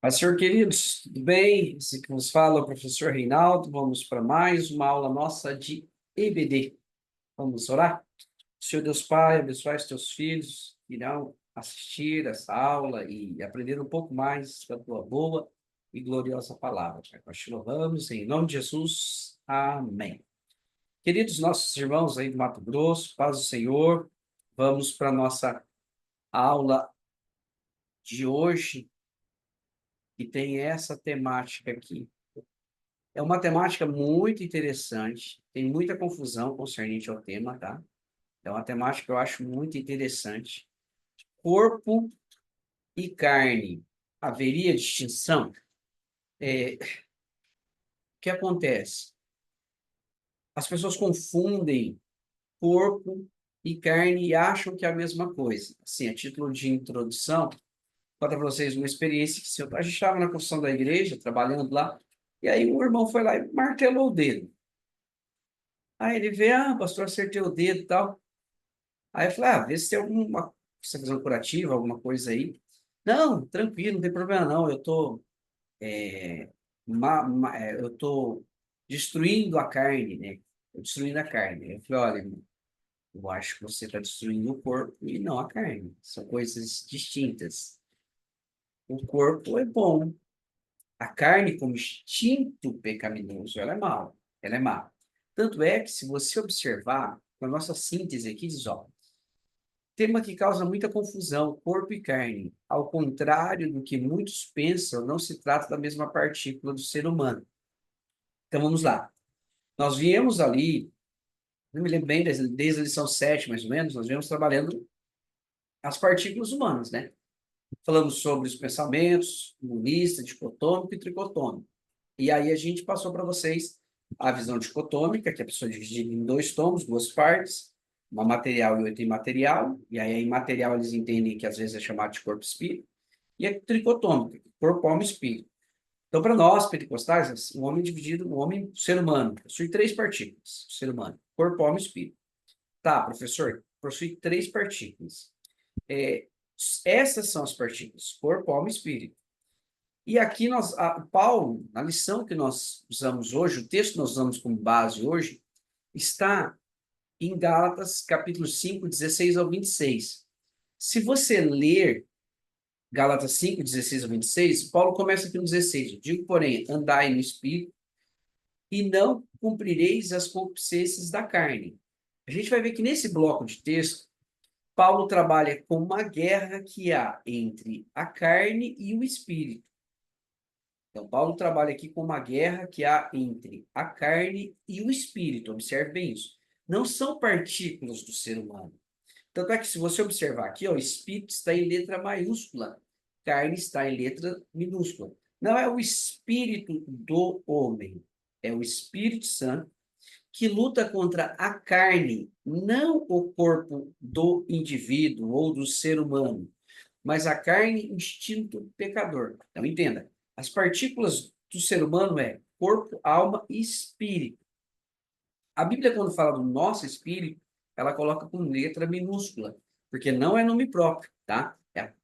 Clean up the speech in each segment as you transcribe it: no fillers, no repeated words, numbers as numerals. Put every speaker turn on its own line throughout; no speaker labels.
Mas, senhor queridos, tudo bem? Esse que nos fala é o professor Reinaldo. Vamos para mais uma aula nossa de EBD. Vamos orar? Senhor Deus Pai, abençoe os teus filhos que irão assistir essa aula e aprender um pouco mais da tua boa e gloriosa palavra. Pai, nós te louvamos em nome de Jesus. Amém. Queridos nossos irmãos aí do Mato Grosso, paz do Senhor. Vamos para a nossa aula de hoje, que tem essa temática aqui. É uma temática muito interessante, tem muita confusão concernente ao tema, tá? É uma temática que eu acho muito interessante. Corpo e carne, haveria distinção? O que acontece? As pessoas confundem corpo e carne e acham que é a mesma coisa. Assim, a título de introdução, vou contar para vocês uma experiência que a gente estava na construção da igreja, trabalhando lá, e aí um irmão foi lá e martelou o dedo. Aí ele vê, pastor, acertei o dedo e tal. Aí eu falei, vê se tem alguma, você tá fazendo curativa, alguma coisa aí. Não, tranquilo, não tem problema não, eu tô destruindo a carne, né? Tô destruindo a carne. Eu falei, olha, irmão, eu acho que você está destruindo o corpo e não a carne. São coisas distintas. O corpo é bom. A carne, como instinto pecaminoso, ela é mal. Ela é má. Tanto é que, se você observar, na nossa síntese aqui diz, ó, tema que causa muita confusão, corpo e carne. Ao contrário do que muitos pensam, não se trata da mesma partícula do ser humano. Então vamos lá. Nós viemos ali, não me lembro bem, desde a lição 7, mais ou menos, nós viemos trabalhando as partículas humanas, né? Falamos sobre os pensamentos, monista, dicotômico e tricotômico. E aí a gente passou para vocês a visão dicotômica, que a pessoa divide em dois tomos, duas partes, uma material e outra imaterial. E aí a imaterial eles entendem que às vezes é chamado de corpo-espírito. E a tricotômica, corpo, alma e espírito. Então, para nós, pentecostais, o homem é dividido, o homem, o ser humano, possui três partículas, o ser humano, corpo, alma e espírito. Tá, professor, possui três partículas. É, essas são as partículas, corpo, alma e espírito. E aqui Paulo, na lição que nós usamos hoje, o texto que nós usamos como base hoje, está em Gálatas, capítulo 5, 16 ao 26. Se você ler Gálatas 5, 16 ao 26, Paulo começa aqui no 16. Eu digo, porém, andai no Espírito e não cumprireis as concupiscências da carne. A gente vai ver que nesse bloco de texto, Paulo trabalha com uma guerra que há entre a carne e o Espírito. Então, Paulo trabalha aqui com uma guerra que há entre a carne e o Espírito. Observe bem isso. Não são partículas do ser humano. Tanto é que, se você observar aqui, ó, o Espírito está em letra maiúscula, carne está em letra minúscula. Não é o Espírito do homem, é o Espírito Santo que luta contra a carne, não o corpo do indivíduo ou do ser humano, mas a carne, instinto pecador. Então, entenda, as partículas do ser humano é corpo, alma e espírito. A Bíblia, quando fala do nosso espírito, ela coloca com letra minúscula, porque não é nome próprio, tá?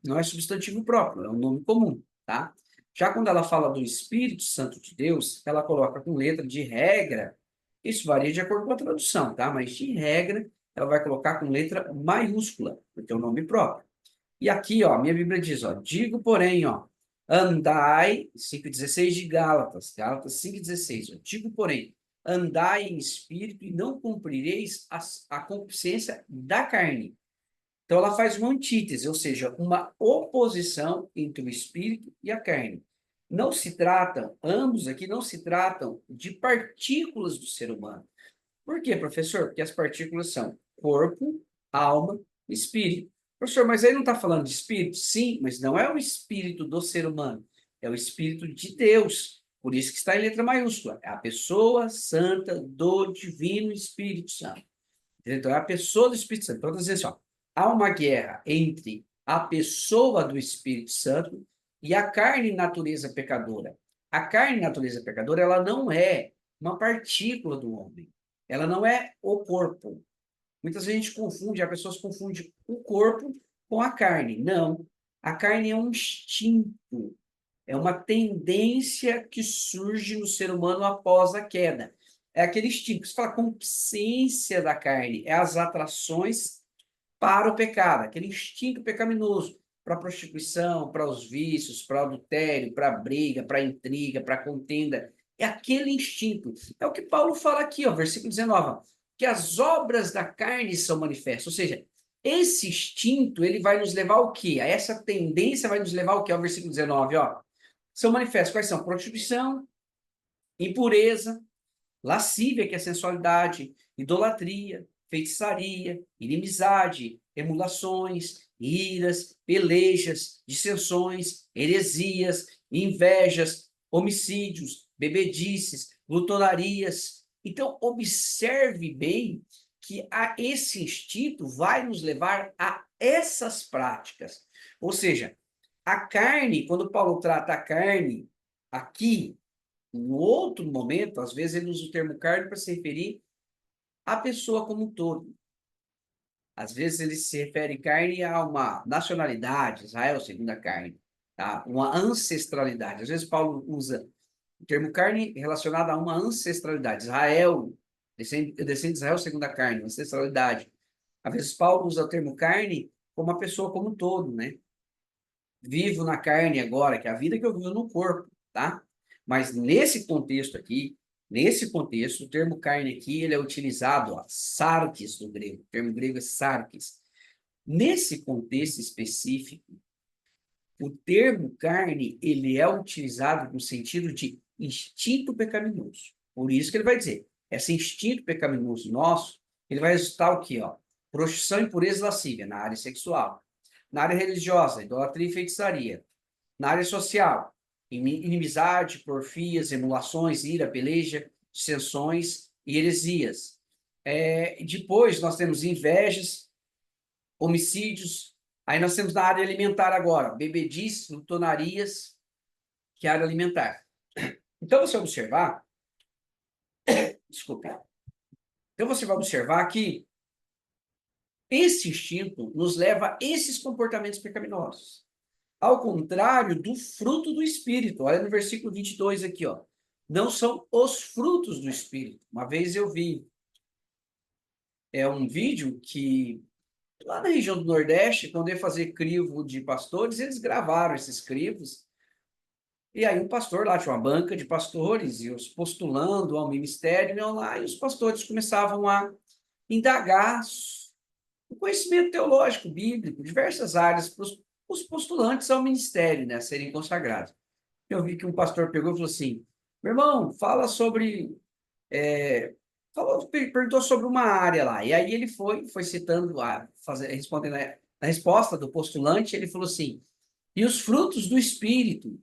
Não é substantivo próprio, é um nome comum, tá? Já quando ela fala do Espírito Santo de Deus, ela coloca com letra de regra. Isso varia de acordo com a tradução, tá? Mas de regra, ela vai colocar com letra maiúscula, porque é um nome próprio. E aqui, ó, minha Bíblia diz, ó, digo, porém, ó, andai, 5,16 de Gálatas, Gálatas 5,16, ó, digo, porém, andai em espírito e não cumprireis a concupiscência da carne. Então, ela faz uma antítese, ou seja, uma oposição entre o espírito e a carne. Não se tratam, ambos aqui não se tratam de partículas do ser humano. Por quê, professor? Porque as partículas são corpo, alma e espírito. Professor, mas aí não está falando de espírito? Sim, mas não é o espírito do ser humano, é o espírito de Deus. Por isso que está em letra maiúscula. É a pessoa santa do divino Espírito Santo. Então, é a pessoa do Espírito Santo. Então, dizer assim, ó, há uma guerra entre a pessoa do Espírito Santo e a carne natureza pecadora. A carne natureza pecadora, ela não é uma partícula do homem. Ela não é o corpo. Muitas vezes a gente confunde, as pessoas confundem o corpo com a carne. Não. A carne é um instinto. É uma tendência que surge no ser humano após a queda. É aquele instinto, você fala consciência da carne, é as atrações para o pecado, aquele instinto pecaminoso, para a prostituição, para os vícios, para o adultério, para a briga, para a intriga, para a contenda. É aquele instinto. É o que Paulo fala aqui, ó, versículo 19, ó, que as obras da carne são manifestas. Ou seja, esse instinto, ele vai nos levar ao quê? A essa tendência vai nos levar ao quê? Ao versículo 19, ó. São manifestas. Quais são? Prostituição, impureza, lascívia, que é sensualidade, idolatria, feitiçaria, inimizade, emulações, iras, pelejas, dissensões, heresias, invejas, homicídios, bebedices, glutonarias. Então, observe bem que esse instinto vai nos levar a essas práticas. Ou seja, a carne, quando Paulo trata a carne aqui, em outro momento, às vezes ele usa o termo carne para se referir à pessoa como um todo. Às vezes ele se refere carne a uma nacionalidade, Israel segundo a carne, tá? Uma ancestralidade. Às vezes Paulo usa o termo carne relacionado a uma ancestralidade. Israel, descende de Israel segundo a carne, ancestralidade. Às vezes Paulo usa o termo carne como uma pessoa como um todo, né? Vivo na carne agora, que é a vida que eu vivo no corpo, tá? Mas nesse contexto, o termo carne aqui, ele é utilizado, ó, sarkis do grego, o termo grego é sarkis. Nesse contexto específico, o termo carne, ele é utilizado no sentido de instinto pecaminoso. Por isso que ele vai dizer, esse instinto pecaminoso nosso, ele vai resultar o quê, ó? Prostituição, impureza e lascívia na área sexual. Na área religiosa, idolatria e feitiçaria. Na área social, inimizade, porfias, emulações, ira, peleja, dissensões e heresias. Depois nós temos invejas, homicídios. Aí nós temos na área alimentar agora, bebedices, glutonarias, que é a área alimentar. Então você observar, desculpa. Então você vai observar que esse instinto nos leva a esses comportamentos pecaminosos. Ao contrário do fruto do Espírito. Olha no versículo 22 aqui, ó. Não são os frutos do Espírito. Uma vez eu vi um vídeo que, lá na região do Nordeste, quando ia fazer crivo de pastores, eles gravaram esses crivos. E aí o pastor lá tinha uma banca de pastores, e os postulando ao ministério, iam lá, e os pastores começavam a indagar o conhecimento teológico, bíblico, diversas áreas para os postulantes ao ministério, né, a serem consagrados. Eu vi que um pastor pegou e falou assim, meu irmão, fala sobre... perguntou sobre uma área lá, e aí ele foi citando, respondendo a resposta do postulante, ele falou assim, e os frutos do Espírito?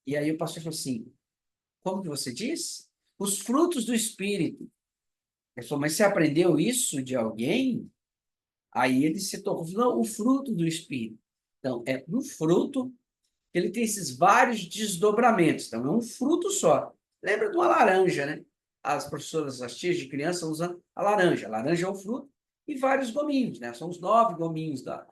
E aí o pastor falou assim, como que você diz? Os frutos do Espírito. Ele falou, mas você aprendeu isso de alguém? Aí ele citou, não, o fruto do Espírito. Então, é um fruto, ele tem esses vários desdobramentos. Então, é um fruto só. Lembra de uma laranja, né? As professoras, as tias de criança usam a laranja. A laranja é um fruto e vários gominhos, né? São os 9 gominhos da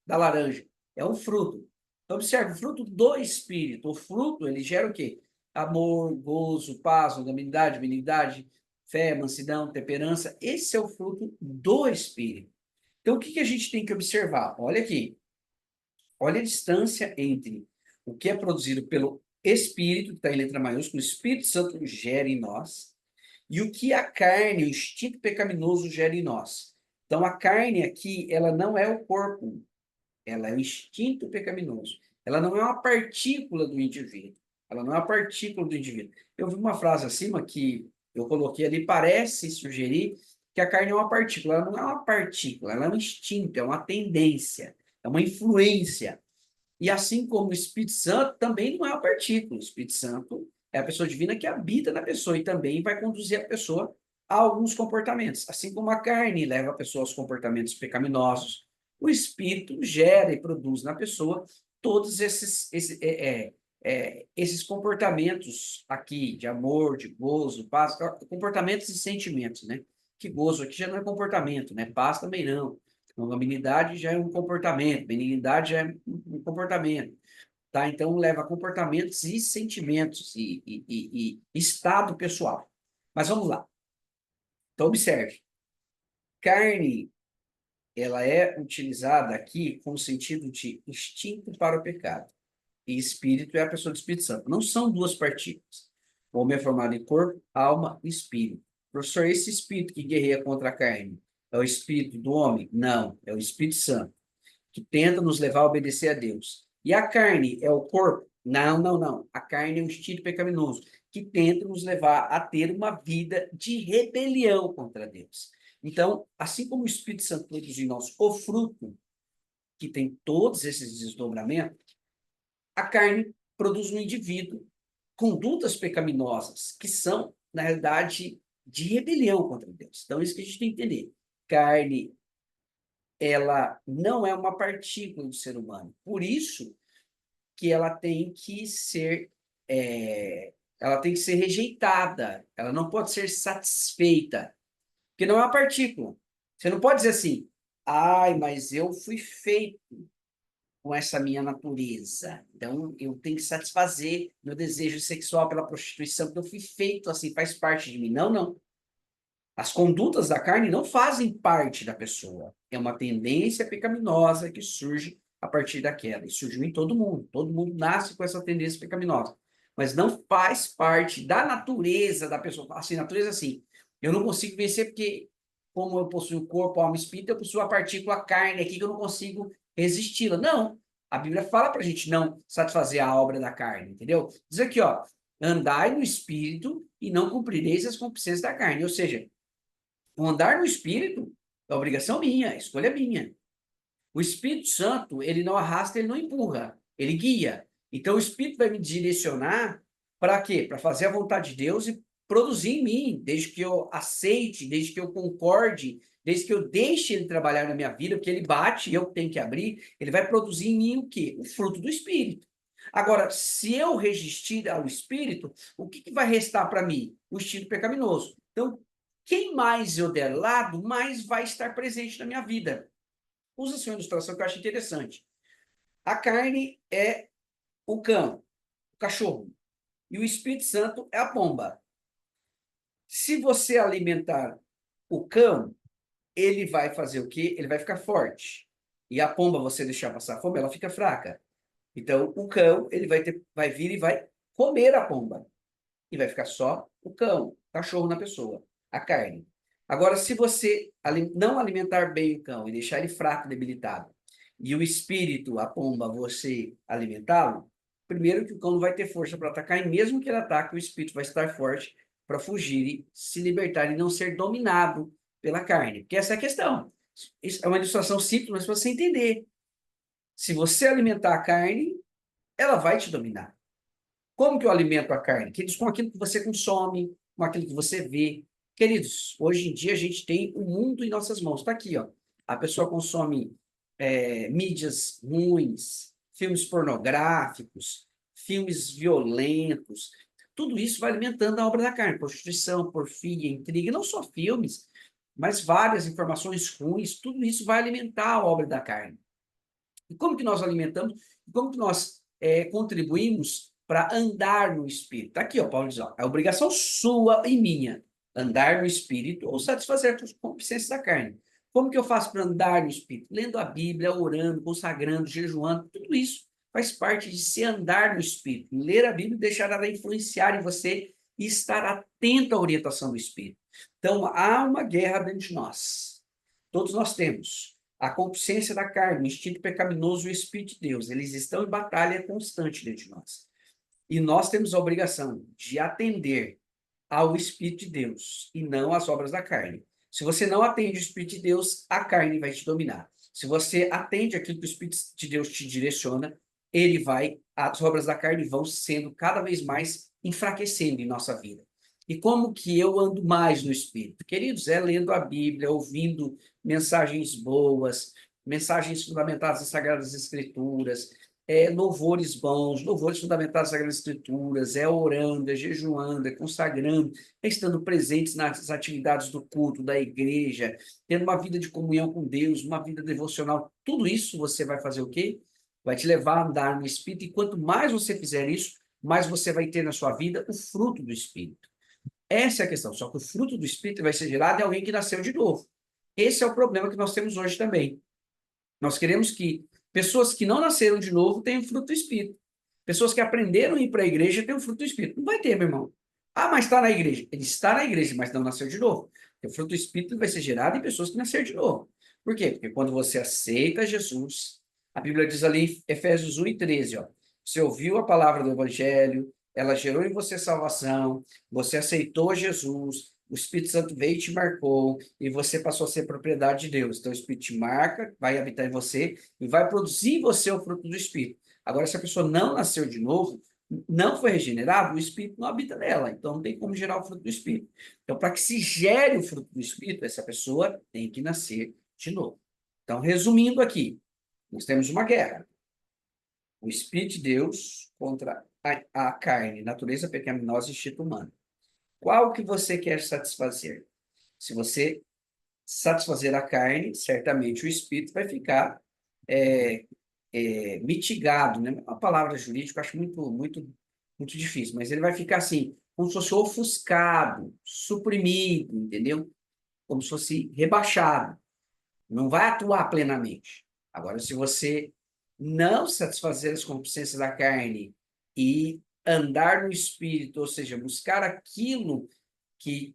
laranja. É um fruto. Então, observe, o fruto do Espírito. O fruto, ele gera o quê? Amor, gozo, paz, longanimidade, benignidade, fé, mansidão, temperança. Esse é o fruto do Espírito. Então, o que a gente tem que observar? Olha aqui. Olha a distância entre o que é produzido pelo Espírito, que está em letra maiúscula, o Espírito Santo gera em nós, e o que a carne, o instinto pecaminoso gera em nós. Então, a carne aqui, ela não é o corpo, ela é o instinto pecaminoso. Ela não é uma partícula do indivíduo. Ela não é uma partícula do indivíduo. Eu vi uma frase acima que eu coloquei ali, parece sugerir que a carne é uma partícula. Ela não é uma partícula, ela é um instinto, é uma tendência, é uma influência. E assim como o Espírito Santo também não é uma partícula. O Espírito Santo é a pessoa divina que habita na pessoa e também vai conduzir a pessoa a alguns comportamentos. Assim como a carne leva a pessoa aos comportamentos pecaminosos, o Espírito gera e produz na pessoa todos esses comportamentos aqui de amor, de gozo, paz, comportamentos e sentimentos, né? Que gozo aqui já não é comportamento, né? Paz também não. Longanimidade já é um comportamento, benignidade já é um comportamento. tá? Então, leva a comportamentos e sentimentos e estado pessoal. Mas vamos lá. Então, observe. Carne, ela é utilizada aqui com o sentido de instinto para o pecado. E espírito é a pessoa do Espírito Santo. Não são duas partículas. O homem é formado em corpo, alma e espírito. Professor, esse espírito que guerreia contra a carne é o espírito do homem? Não, é o Espírito Santo, que tenta nos levar a obedecer a Deus. E a carne é o corpo? Não, não, não. A carne é um instinto pecaminoso, que tenta nos levar a ter uma vida de rebelião contra Deus. Então, assim como o Espírito Santo produz em nós o fruto, que tem todos esses desdobramentos, a carne produz no indivíduo condutas pecaminosas, que são, na realidade, de rebelião contra Deus. Então, isso que a gente tem que entender. Carne, ela não é uma partícula do ser humano. Por isso que ela tem que ser rejeitada. Ela não pode ser satisfeita, porque não é uma partícula. Você não pode dizer assim, ai, mas eu fui feito com essa minha natureza. Então, eu tenho que satisfazer meu desejo sexual pela prostituição, porque eu fui feito assim, faz parte de mim. Não, não. As condutas da carne não fazem parte da pessoa. É uma tendência pecaminosa que surge a partir da queda. E surgiu em todo mundo. Todo mundo nasce com essa tendência pecaminosa. Mas não faz parte da natureza da pessoa. Assim, natureza assim. Eu não consigo vencer porque, como eu possuo o corpo, alma e espírito, eu possuo a partícula carne aqui que eu não consigo resisti-la. Não. A Bíblia fala para a gente não satisfazer a obra da carne, entendeu? Diz aqui, ó, andai no espírito e não cumprireis as concupiscências da carne. Ou seja, o andar no Espírito é obrigação minha, é escolha minha. O Espírito Santo, ele não arrasta, ele não empurra, ele guia. Então, o Espírito vai me direcionar para quê? Para fazer a vontade de Deus e produzir em mim, desde que eu aceite, desde que eu concorde, desde que eu deixe ele trabalhar na minha vida, porque ele bate e eu tenho que abrir, ele vai produzir em mim o quê? O fruto do Espírito. Agora, se eu resistir ao Espírito, o que vai restar para mim? O instinto pecaminoso. Então, quem mais eu der lado, mais vai estar presente na minha vida. Usa-se uma ilustração que eu acho interessante. A carne é o cão, o cachorro, e o Espírito Santo é a pomba. Se você alimentar o cão, ele vai fazer o quê? Ele vai ficar forte. E a pomba, você deixar passar fome, ela fica fraca. Então, o cão, ele vai vir e vai comer a pomba. E vai ficar só o cão, o cachorro na pessoa, a carne. Agora, se você não alimentar bem o cão e deixar ele fraco, debilitado, e o espírito, a pomba, você alimentá-lo, primeiro que o cão não vai ter força para atacar, e mesmo que ele ataque, o espírito vai estar forte para fugir e se libertar e não ser dominado pela carne. Porque essa é a questão. Isso é uma ilustração simples, mas para você entender. Se você alimentar a carne, ela vai te dominar. Como que eu alimento a carne? Queridos, com aquilo que você consome, com aquilo que você vê. Queridos, hoje em dia a gente tem o mundo em nossas mãos. Está aqui, ó. A pessoa consome mídias ruins, filmes pornográficos, filmes violentos. Tudo isso vai alimentando a obra da carne. Prostituição, porfia, intriga. Não só filmes, mas várias informações ruins. Tudo isso vai alimentar a obra da carne. E como que nós alimentamos? Como que nós contribuímos para andar no Espírito? Tá aqui, ó, Paulo diz, ó, é obrigação sua e minha, andar no Espírito ou satisfazer as concupiscências da carne. Como que eu faço para andar no Espírito? Lendo a Bíblia, orando, consagrando, jejuando, tudo isso faz parte de se andar no Espírito. Ler a Bíblia e deixar ela influenciar em você e estar atento à orientação do Espírito. Então, há uma guerra dentro de nós. Todos nós temos a consciência da carne, o instinto pecaminoso e o Espírito de Deus. Eles estão em batalha constante dentro de nós. E nós temos a obrigação de atender ao Espírito de Deus e não às obras da carne. Se você não atende o Espírito de Deus, a carne vai te dominar. Se você atende aquilo que o Espírito de Deus te direciona, as obras da carne vão sendo cada vez mais enfraquecendo em nossa vida. E como que eu ando mais no Espírito? Queridos, é lendo a Bíblia, ouvindo mensagens boas, mensagens fundamentadas nas Sagradas Escrituras, louvores bons, louvores fundamentados nas Sagradas Escrituras, orando, jejuando, consagrando, estando presentes nas atividades do culto, da igreja, tendo uma vida de comunhão com Deus, uma vida devocional. Tudo isso você vai fazer o quê? vai te levar a andar no Espírito, e quanto mais você fizer isso, mais você vai ter na sua vida o fruto do Espírito. Essa é a questão. Só que o fruto do Espírito vai ser gerado em alguém que nasceu de novo. Esse é o problema que nós temos hoje também. Nós queremos que pessoas que não nasceram de novo tenham fruto do Espírito. Pessoas que aprenderam a ir para a igreja tenham fruto do Espírito. Não vai ter, meu irmão. Ah, mas está na igreja. Ele está na igreja, mas não nasceu de novo. Porque o fruto do Espírito vai ser gerado em pessoas que nasceram de novo. Por quê? Porque quando você aceita Jesus, a Bíblia diz ali em Efésios 1:13, ó, você ouviu a palavra do Evangelho, ela gerou em você salvação, você aceitou Jesus, o Espírito Santo veio e te marcou, e você passou a ser propriedade de Deus. Então, o Espírito te marca, vai habitar em você, e vai produzir em você o fruto do Espírito. Agora, se a pessoa não nasceu de novo, não foi regenerado, o Espírito não habita nela. Então, não tem como gerar o fruto do Espírito. Então, para que se gere o fruto do Espírito, essa pessoa tem que nascer de novo. Então, resumindo aqui, nós temos uma guerra. O Espírito de Deus contra a carne, natureza pecaminosa e instinto humano. Qual que você quer satisfazer? Se você satisfazer a carne, certamente o espírito vai ficar mitigado, né? Uma palavra jurídica eu acho muito difícil, mas ele vai ficar assim, como se fosse ofuscado, suprimido, entendeu? Como se fosse rebaixado. Não vai atuar plenamente. Agora, se você não satisfazer as concupiscências da carne e andar no espírito, ou seja, buscar aquilo que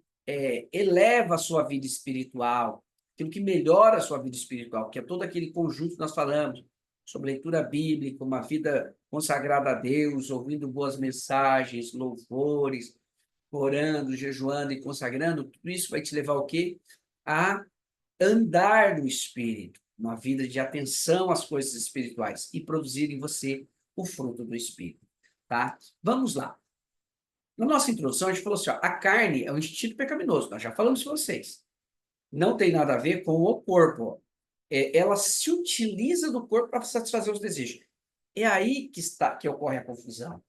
eleva a sua vida espiritual, aquilo que melhora a sua vida espiritual, que é todo aquele conjunto que nós falamos sobre leitura bíblica, uma vida consagrada a Deus, ouvindo boas mensagens, louvores, orando, jejuando e consagrando, tudo isso vai te levar ao quê? A andar no espírito, uma vida de atenção às coisas espirituais e produzir em você o fruto do espírito, tá? Vamos lá. Na nossa introdução, a gente falou assim, ó, a carne é um instinto pecaminoso, nós já falamos com vocês. Não tem nada a ver com o corpo. Ela se utiliza do corpo para satisfazer os desejos. É aí que ocorre a confusão.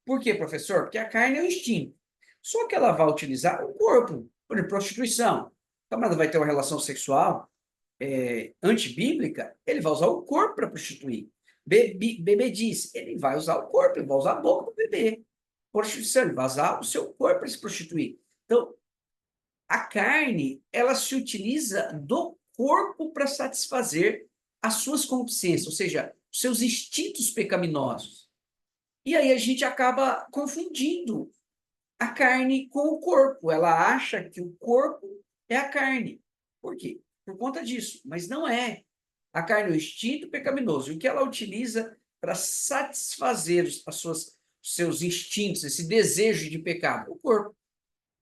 Por quê, professor? Porque a carne é um instinto. Só que ela vai utilizar o corpo, por exemplo, prostituição. O camarada vai ter uma relação sexual antibíblica, ele vai usar o corpo para prostituir. Bebê diz, ele vai usar o corpo, ele vai usar a boca do bebê. Prostituição, ele vai usar o seu corpo para se prostituir. Então, a carne, ela se utiliza do corpo para satisfazer as suas concupiscências, ou seja, os seus instintos pecaminosos. E aí a gente acaba confundindo a carne com o corpo. Ela acha que o corpo é a carne. Por quê? Por conta disso. Mas não é. A carne é o instinto pecaminoso. E o que ela utiliza para satisfazer os seus instintos, esse desejo de pecado? O corpo.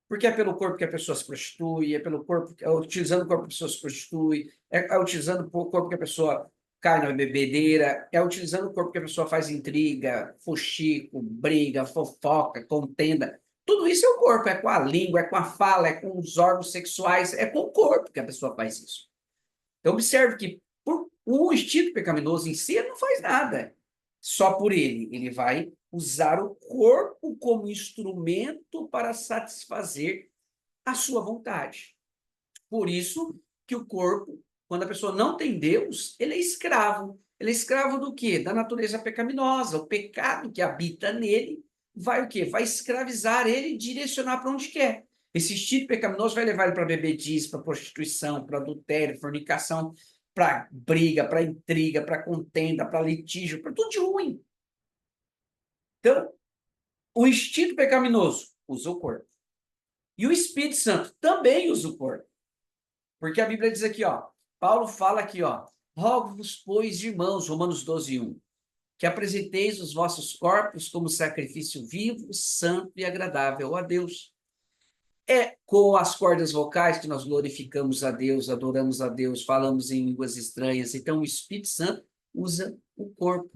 Porque é pelo corpo que a pessoa se prostitui, é pelo corpo, utilizando o corpo que a pessoa se prostitui, é utilizando o corpo que a pessoa cai na bebedeira, é utilizando o corpo que a pessoa faz intriga, fuxico, briga, fofoca, contenda. Tudo isso é o corpo, é com a língua, é com a fala, é com os órgãos sexuais, é com o corpo que a pessoa faz isso. Então, observe que o instinto pecaminoso em si ele não faz nada só por ele. Ele vai usar o corpo como instrumento para satisfazer a sua vontade. Por isso que o corpo, quando a pessoa não tem Deus, ele é escravo. Ele é escravo do quê? Da natureza pecaminosa. O pecado que habita nele vai o quê? Vai escravizar ele e direcionar para onde quer. Esse instinto pecaminoso vai levar ele para bebedice, para prostituição, para adultério, fornicação, para briga, para intriga, para contenda, para litígio, para tudo de ruim. Então, o instinto pecaminoso usa o corpo. E o Espírito Santo também usa o corpo. Porque a Bíblia diz aqui, ó, Paulo fala aqui, ó, rogo-vos, pois, irmãos, Romanos 12:1, que apresenteis os vossos corpos como sacrifício vivo, santo e agradável a Deus. É com as cordas vocais que nós glorificamos a Deus, adoramos a Deus, falamos em línguas estranhas. Então, o Espírito Santo usa o corpo.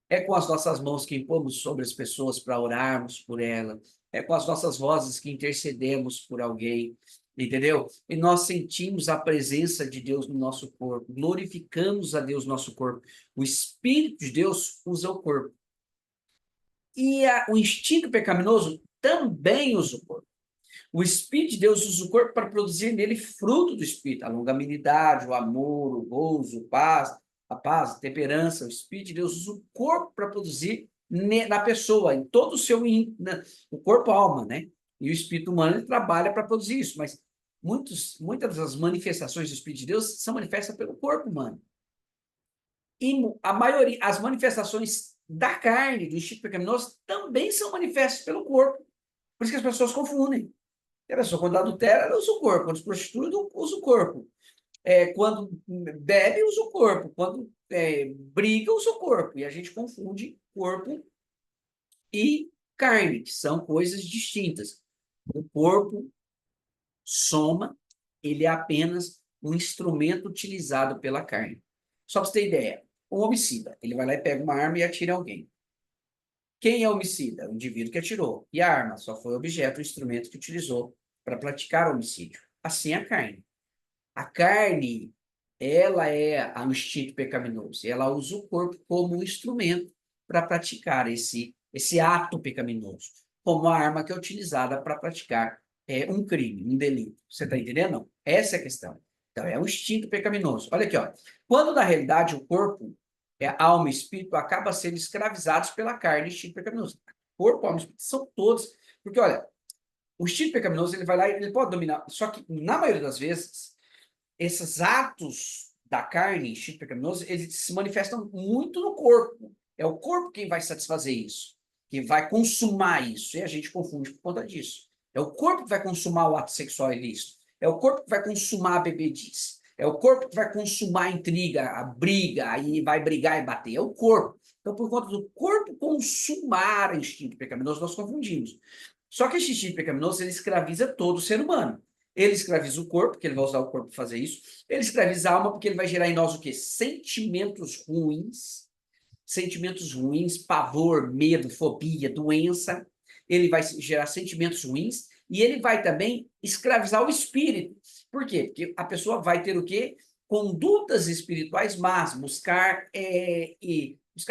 É com as nossas mãos que impomos sobre as pessoas para orarmos por elas. É com as nossas vozes que intercedemos por alguém, entendeu? E nós sentimos a presença de Deus no nosso corpo, glorificamos a Deus no nosso corpo. O Espírito de Deus usa o corpo. E o instinto pecaminoso também usa o corpo. O Espírito de Deus usa o corpo para produzir nele fruto do Espírito, a longanimidade, o amor, o gozo, a paz, a a paz, a temperança, o Espírito de Deus usa o corpo para produzir na pessoa, em todo o seu, o corpo, a alma, né? E o Espírito humano, ele trabalha para produzir isso, mas muitas das manifestações do Espírito de Deus são manifestas pelo corpo humano. E a maioria, as manifestações da carne, do instinto pecaminoso, também são manifestas pelo corpo. Por isso que as pessoas confundem. A pessoa, quando adultera, ela usa o corpo. Quando se prostitui, usa o corpo. Quando bebe, usa o corpo. Quando briga, usa o corpo. E a gente confunde corpo e carne, que são coisas distintas. O corpo soma, ele é apenas um instrumento utilizado pela carne. Só para você ter ideia, um homicida, ele vai lá e pega uma arma e atira em alguém. Quem é o homicida? O indivíduo que atirou. E a arma só foi objeto, o instrumento que utilizou para praticar o homicídio. Assim é a carne. A carne, ela é o instinto pecaminoso. Ela usa o corpo como um instrumento para praticar esse ato pecaminoso, como a arma que é utilizada para praticar um crime, um delito. Você está entendendo? Não. Essa é a questão. Então, é um instinto pecaminoso. Olha aqui, ó. Quando, na realidade, o corpo, alma e espírito, acaba sendo escravizados pela carne, instinto pecaminoso. Corpo, alma e espírito são todos. Porque, olha, o instinto pecaminoso, ele vai lá e ele pode dominar. Só que, na maioria das vezes, esses atos da carne, instinto pecaminoso, eles se manifestam muito no corpo. É o corpo quem vai satisfazer isso, que vai consumar isso. E a gente confunde por conta disso. É o corpo que vai consumar o ato sexual ilícito. É o corpo que vai consumar a bebedice. É o corpo que vai consumar a intriga, a briga, aí vai brigar e bater. É o corpo. Então, por conta do corpo consumar o instinto pecaminoso, nós confundimos. Só que esse instinto pecaminoso, ele escraviza todo o ser humano. Ele escraviza o corpo, porque ele vai usar o corpo para fazer isso. Ele escraviza a alma, porque ele vai gerar em nós o quê? Sentimentos ruins, pavor, medo, fobia, doença. Ele vai gerar sentimentos ruins e ele vai também escravizar o espírito. Por quê? Porque a pessoa vai ter o quê? Condutas espirituais más, buscar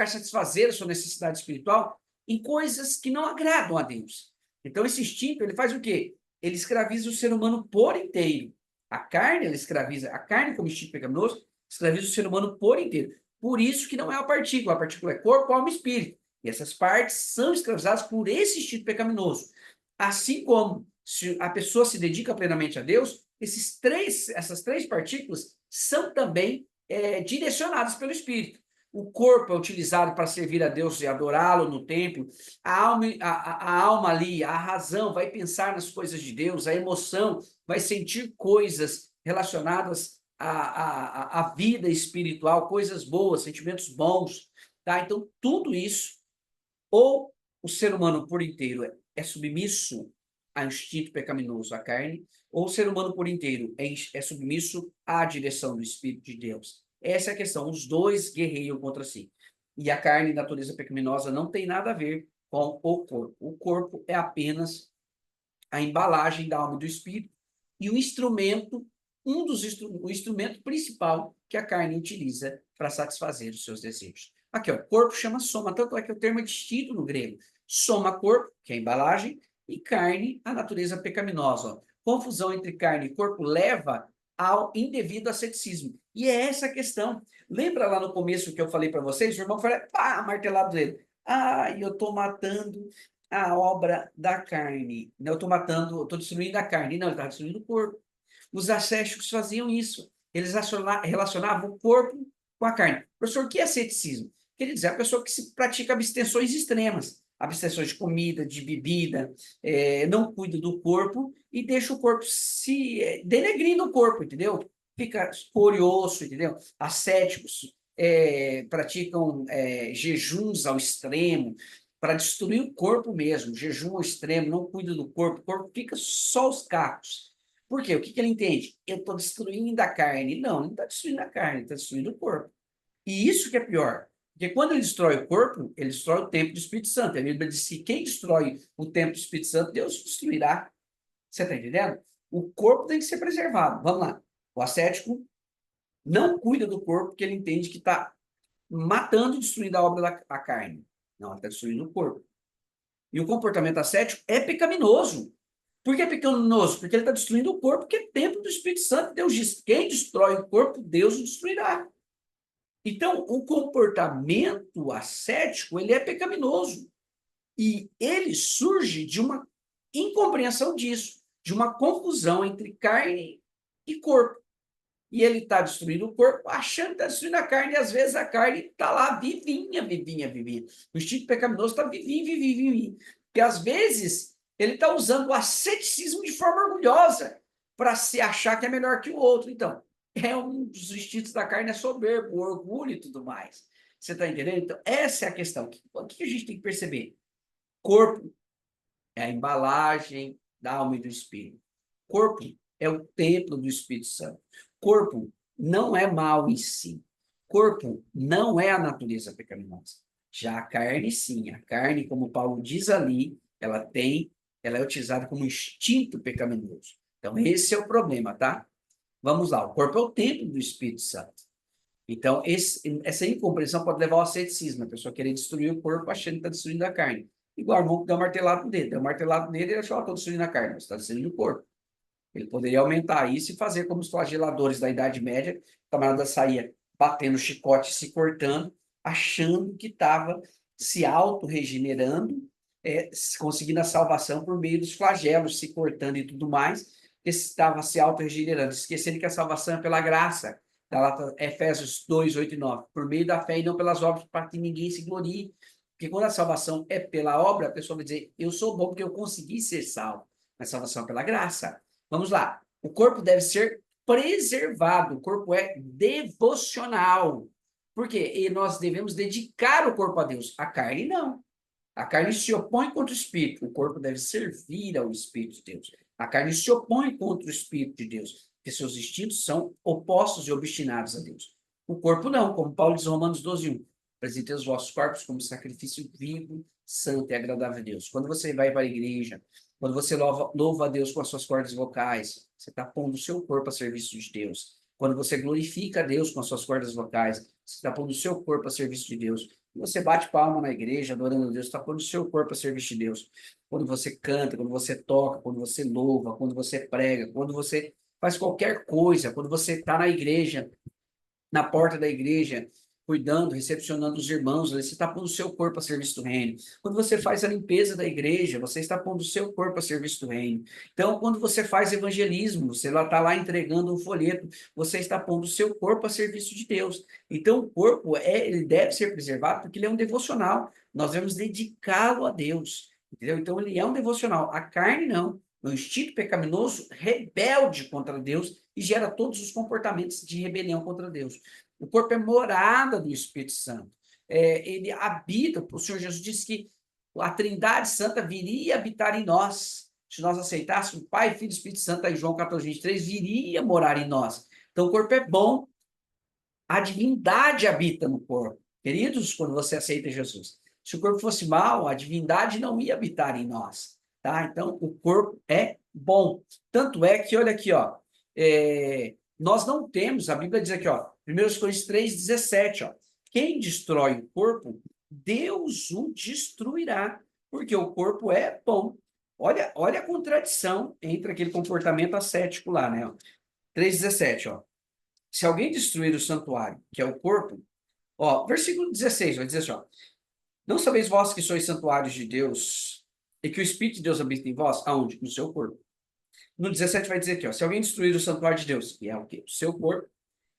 satisfazer a sua necessidade espiritual em coisas que não agradam a Deus. Então, esse instinto, ele faz o quê? Ele escraviza o ser humano por inteiro. A carne, ela escraviza, a carne como instinto pecaminoso, escraviza o ser humano por inteiro. Por isso que não é a partícula é corpo, alma e espírito. E essas partes são escravizadas por esse instinto pecaminoso. Assim como se a pessoa se dedica plenamente a Deus, essas três partículas são também direcionadas pelo Espírito. O corpo é utilizado para servir a Deus e adorá-lo no templo. A alma ali, a razão vai pensar nas coisas de Deus. A emoção vai sentir coisas relacionadas à vida espiritual, coisas boas, sentimentos bons. Tá? Então, tudo isso, ou o ser humano por inteiro é submisso ao instinto pecaminoso, à carne, ou o ser humano por inteiro é submisso à direção do Espírito de Deus. Essa é a questão. Os dois guerreiam contra si. E a carne, natureza pecaminosa, não tem nada a ver com o corpo. O corpo é apenas a embalagem da alma e do espírito e o instrumento, o instrumento principal que a carne utiliza para satisfazer os seus desejos. Aqui, ó, corpo chama soma, tanto é que o termo é distinto no grego. Soma, corpo, que é a embalagem, e carne, a natureza pecaminosa. Ó. Confusão entre carne e corpo leva ao indevido asceticismo. E é essa a questão. Lembra lá no começo que eu falei para vocês? O irmão falou, pá, martelado dele. Eu estou matando a obra da carne. Eu estou destruindo a carne. Não, ele está destruindo o corpo. Os ascéticos faziam isso. Eles relacionavam o corpo com a carne. Professor, o que é asceticismo? Quer dizer, a pessoa que se pratica abstenções extremas. Abstenções de comida, de bebida, não cuida do corpo e deixa o corpo se denegrindo o corpo, entendeu? Fica curioso, entendeu? Ascéticos praticam jejuns ao extremo para destruir o corpo mesmo, jejum ao extremo, não cuida do corpo, o corpo fica só os cacos. Por quê? O que ele entende? Eu estou destruindo a carne. Não está destruindo a carne, está destruindo o corpo. E isso que é pior. Porque quando ele destrói o corpo, ele destrói o templo do Espírito Santo. A Bíblia diz que quem destrói o templo do Espírito Santo, Deus destruirá. Você está entendendo? O corpo tem que ser preservado. Vamos lá. O ascético não cuida do corpo porque ele entende que está matando e destruindo a obra da carne. Não, ele está destruindo o corpo. E o comportamento ascético é pecaminoso. Por que é pecaminoso? Porque ele está destruindo o corpo, que é templo do Espírito Santo. Deus diz, quem destrói o corpo, Deus o destruirá. Então, o comportamento ascético, ele é pecaminoso. E ele surge de uma incompreensão disso, de uma confusão entre carne e corpo. E ele está destruindo o corpo, achando que está destruindo a carne, e às vezes a carne está lá vivinha, vivinha, vivinha. O instinto pecaminoso está vivinho, vivinho, vivinho. Porque às vezes ele está usando o asceticismo de forma orgulhosa para se achar que é melhor que o outro. Então, é um dos instintos da carne, é soberbo, o orgulho e tudo mais. Você está entendendo? Então, essa é a questão. O que a gente tem que perceber? Corpo é a embalagem da alma e do espírito. Corpo é o templo do Espírito Santo. Corpo não é mal em si. Corpo não é a natureza pecaminosa. Já a carne, sim. A carne, como Paulo diz ali, ela é utilizada como instinto pecaminoso. Então, esse é o problema, tá? Vamos lá. O corpo é o templo do Espírito Santo. Então, essa incompreensão pode levar ao asceticismo, a pessoa querer destruir o corpo achando que está destruindo a carne. Igual o irmão que deu um martelado nele. Deu um martelado nele e achou, estou destruindo a carne, mas está destruindo o corpo. Ele poderia aumentar isso e fazer como os flageladores da Idade Média, o camarada saía batendo chicote, se cortando, achando que estava se auto-regenerando, conseguindo a salvação por meio dos flagelos, se cortando e tudo mais, estava se auto-regenerando, esquecendo que a salvação é pela graça. Efésios 2, 8 e 9. Por meio da fé e não pelas obras, para que ninguém se glorie. Porque quando a salvação é pela obra, a pessoa vai dizer, eu sou bom porque eu consegui ser salvo. Mas a salvação é pela graça. Vamos lá. O corpo deve ser preservado. O corpo é devocional. Por quê? E nós devemos dedicar o corpo a Deus. A carne não. A carne se opõe contra o espírito. O corpo deve servir ao Espírito de Deus. A carne se opõe contra o Espírito de Deus, porque seus instintos são opostos e obstinados a Deus. O corpo não, como Paulo diz em Romanos 12:1. Apresentei os vossos corpos como sacrifício vivo, santo e agradável a Deus. Quando você vai para a igreja, quando você louva a Deus com as suas cordas vocais, você está pondo o seu corpo a serviço de Deus. Quando você glorifica a Deus com as suas cordas vocais, você está pondo o seu corpo a serviço de Deus. Você bate palma na igreja, adorando a Deus, está pondo o seu corpo a serviço de Deus. Quando você canta, quando você toca, quando você louva, quando você prega, quando você faz qualquer coisa, quando você está na igreja, na porta da igreja, cuidando, recepcionando os irmãos, você está pondo o seu corpo a serviço do reino. Quando você faz a limpeza da igreja, você está pondo o seu corpo a serviço do reino. Então, quando você faz evangelismo, você está lá entregando um folheto, você está pondo o seu corpo a serviço de Deus. Então, o corpo, ele deve ser preservado porque ele é um devocional. Nós devemos dedicá-lo a Deus. Entendeu? Então, ele é um devocional. A carne, não. O instinto pecaminoso rebelde contra Deus e gera todos os comportamentos de rebelião contra Deus. O corpo é morada do Espírito Santo. Ele habita, o Senhor Jesus disse que a Trindade Santa viria habitar em nós. Se nós aceitássemos o Pai, Filho e Espírito Santo, aí João 14:23, viria morar em nós. Então o corpo é bom, a divindade habita no corpo. Queridos, quando você aceita Jesus. Se o corpo fosse mau, a divindade não ia habitar em nós. Tá? Então, o corpo é bom. Tanto é que, olha aqui, ó, nós não temos, a Bíblia diz aqui, ó, 1 Coríntios 3:17, ó, quem destrói o corpo, Deus o destruirá, porque o corpo é bom. Olha a contradição entre aquele comportamento ascético lá, né? 3:17, ó. Se alguém destruir o santuário, que é o corpo, ó, versículo 16, vai dizer assim, ó, não sabeis vós que sois santuários de Deus e que o Espírito de Deus habita em vós? Aonde? No seu corpo. No 17 vai dizer aqui, ó, se alguém destruir o santuário de Deus, que é o quê? O seu corpo,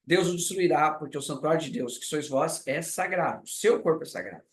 Deus o destruirá, porque o santuário de Deus, que sois vós, é sagrado. O seu corpo é sagrado.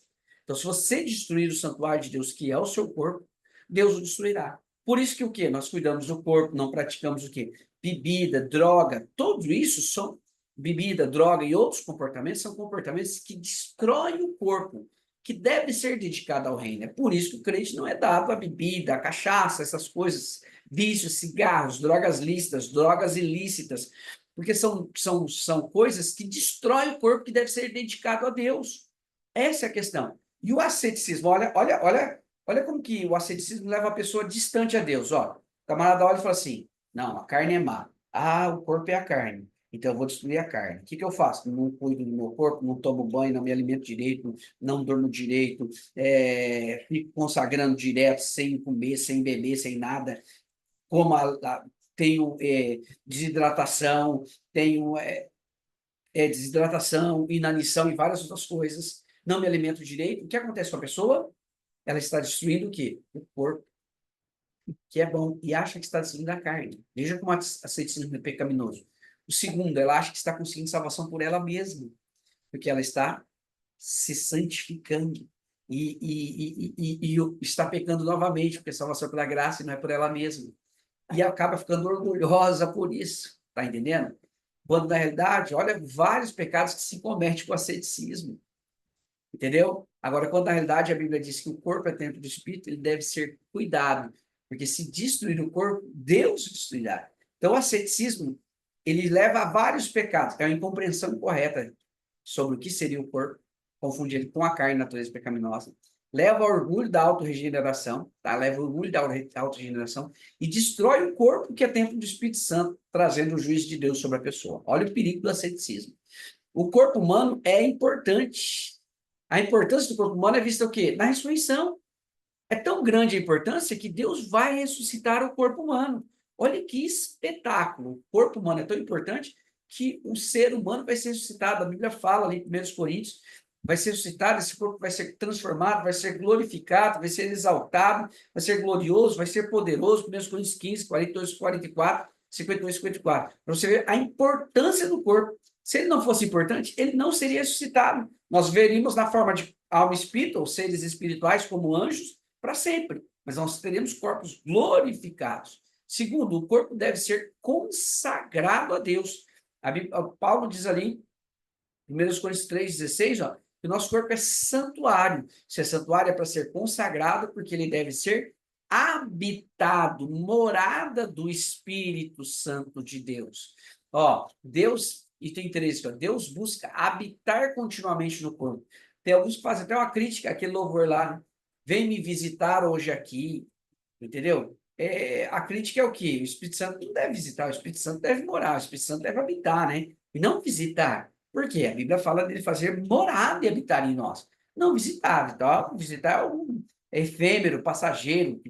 Então, se você destruir o santuário de Deus, que é o seu corpo, Deus o destruirá. Por isso que o quê? Nós cuidamos do corpo, não praticamos o quê? Bebida, droga, tudo isso são bebida, droga e outros comportamentos são comportamentos que destroem o corpo, que deve ser dedicado ao reino. É por isso que o crente não é dado à bebida, à cachaça, essas coisas, vícios, cigarros, drogas lícitas, drogas ilícitas, porque são coisas que destroem o corpo que deve ser dedicado a Deus. Essa é a questão. E o asceticismo, olha como que o asceticismo leva a pessoa distante a Deus. Ó, o camarada olha e fala assim, não, a carne é má. Ah, o corpo é a carne. Então eu vou destruir a carne. O que que eu faço? Não cuido do meu corpo, não tomo banho, não me alimento direito, não durmo direito, fico consagrando direto, sem comer, sem beber, sem nada. Como tenho desidratação, tenho desidratação, inanição e várias outras coisas, não me alimento direito, o que acontece com a pessoa? Ela está destruindo o quê? O corpo, que é bom, e acha que está destruindo a carne. Veja como a asceticismo é pecaminoso. O segundo, ela acha que está conseguindo salvação por ela mesma, porque ela está se santificando e está pecando novamente, porque a salvação é pela graça e não é por ela mesma. E acaba ficando orgulhosa por isso, tá entendendo? Quando, na realidade, olha, vários pecados que se cometem com o asceticismo, entendeu? Agora, quando, na realidade, a Bíblia diz que o corpo é templo do Espírito, ele deve ser cuidado, porque se destruir o corpo, Deus o destruirá. Então, o asceticismo, ele leva a vários pecados, é uma incompreensão correta sobre o que seria o corpo, confundir ele com a carne, natureza pecaminosa, leva ao orgulho da autorregeneração, tá? Leva ao orgulho da autorregeneração e destrói o corpo que é templo do Espírito Santo, trazendo o juízo de Deus sobre a pessoa. Olha o perigo do asceticismo. O corpo humano é importante. A importância do corpo humano é vista o quê? Na ressurreição. É tão grande a importância que Deus vai ressuscitar o corpo humano. Olha que espetáculo. O corpo humano é tão importante que o ser humano vai ser ressuscitado. A Bíblia fala ali em 1 Coríntios, vai ser ressuscitado, esse corpo vai ser transformado, vai ser glorificado, vai ser exaltado, vai ser glorioso, vai ser poderoso. 1 Coríntios 15, 42, 44, 52, 54. Para você ver a importância do corpo. Se ele não fosse importante, ele não seria ressuscitado. Nós veríamos na forma de alma e espírito, ou seres espirituais como anjos, para sempre. Mas nós teremos corpos glorificados. Segundo, o corpo deve ser consagrado a Deus. Paulo diz ali, em 1 Coríntios 3,16, ó, que o nosso corpo é santuário. Se é santuário, é para ser consagrado, porque ele deve ser habitado, morada do Espírito Santo de Deus. Ó, Deus, e tem interesse, ó, Deus busca habitar continuamente no corpo. Tem alguns que fazem até uma crítica, aquele louvor lá, vem me visitar hoje aqui, entendeu? A crítica é o quê? O Espírito Santo não deve visitar, o Espírito Santo deve morar, o Espírito Santo deve habitar, né? E não visitar. Por quê? A Bíblia fala dele fazer morada e habitar em nós. Não visitar. Então, visitar é efêmero, passageiro,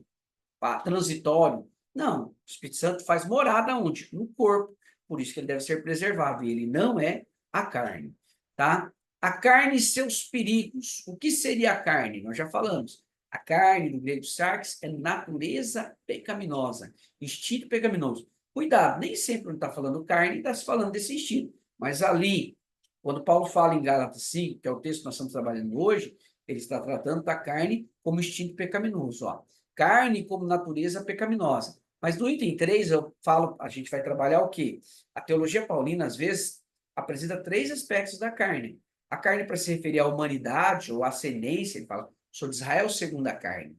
transitório. Não. O Espírito Santo faz morada onde? No corpo. Por isso que ele deve ser preservado. E ele não é a carne. Tá? A carne e seus perigos. O que seria a carne? Nós já falamos. A carne, no grego sarx, é natureza pecaminosa, instinto pecaminoso. Cuidado, nem sempre quando está falando carne, está se falando desse instinto. Mas ali, quando Paulo fala em Gálatas 5, que é o texto que nós estamos trabalhando hoje, ele está tratando da carne como instinto pecaminoso. Ó. Carne como natureza pecaminosa. Mas no item 3, eu falo, a gente vai trabalhar o quê? A teologia paulina, às vezes, apresenta 3 aspectos da carne. A carne para se referir à humanidade ou à ascendência, ele fala, sou de Israel segundo a carne.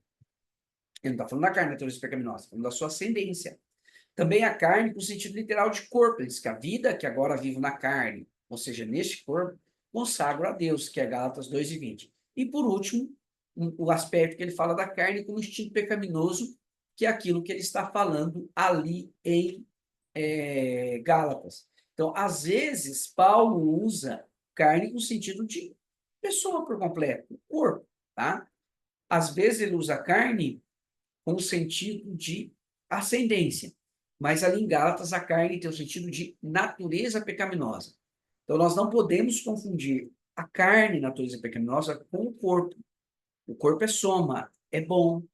Ele não está falando da carne, da natureza pecaminosa, está falando da sua ascendência. Também a carne, com sentido literal de corpo. Ele diz que a vida que agora vivo na carne, ou seja, neste corpo, consagro a Deus, que é Gálatas 2:20. E por último, o aspecto que ele fala da carne como instinto pecaminoso, que é aquilo que ele está falando ali em Gálatas. Então, às vezes, Paulo usa carne com sentido de pessoa por completo, corpo, tá? Às vezes ele usa carne com o sentido de ascendência, mas ali em Gálatas a carne tem o sentido de natureza pecaminosa. Então nós não podemos confundir a carne, natureza pecaminosa, com o corpo. O corpo é soma, é bom,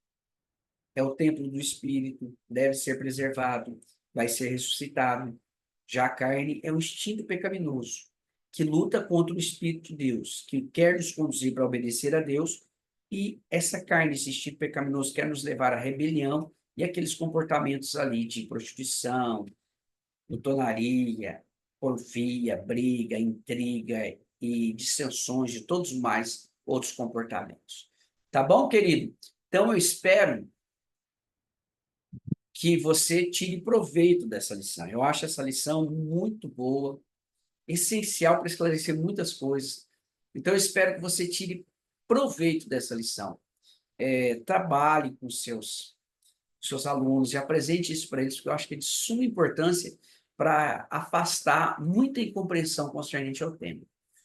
é o templo do Espírito, deve ser preservado, vai ser ressuscitado. Já a carne é um instinto pecaminoso, que luta contra o Espírito de Deus, que quer nos conduzir para obedecer a Deus, e essa carne, esse instinto pecaminoso, quer nos levar à rebelião e aqueles comportamentos ali de prostituição, glutonaria, porfia, briga, intriga e dissensões de todos os mais outros comportamentos. Tá bom, querido? Então eu espero que você tire proveito dessa lição. Eu acho essa lição muito boa, essencial para esclarecer muitas coisas. Então, eu espero que você tire proveito dessa lição. Trabalhe com seus alunos e apresente isso para eles, porque eu acho que é de suma importância para afastar muita incompreensão concernente ao tema.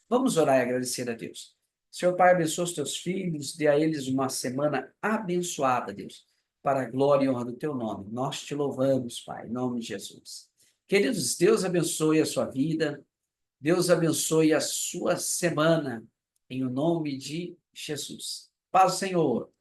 Vamos orar e agradecer a Deus. Senhor Pai, abençoa os teus filhos, dê a eles uma semana abençoada, Deus, para a glória e honra do teu nome. Nós te louvamos, Pai, em nome de Jesus. Queridos, Deus abençoe a sua vida. Deus abençoe a sua semana, em o nome de Jesus. Paz, Senhor.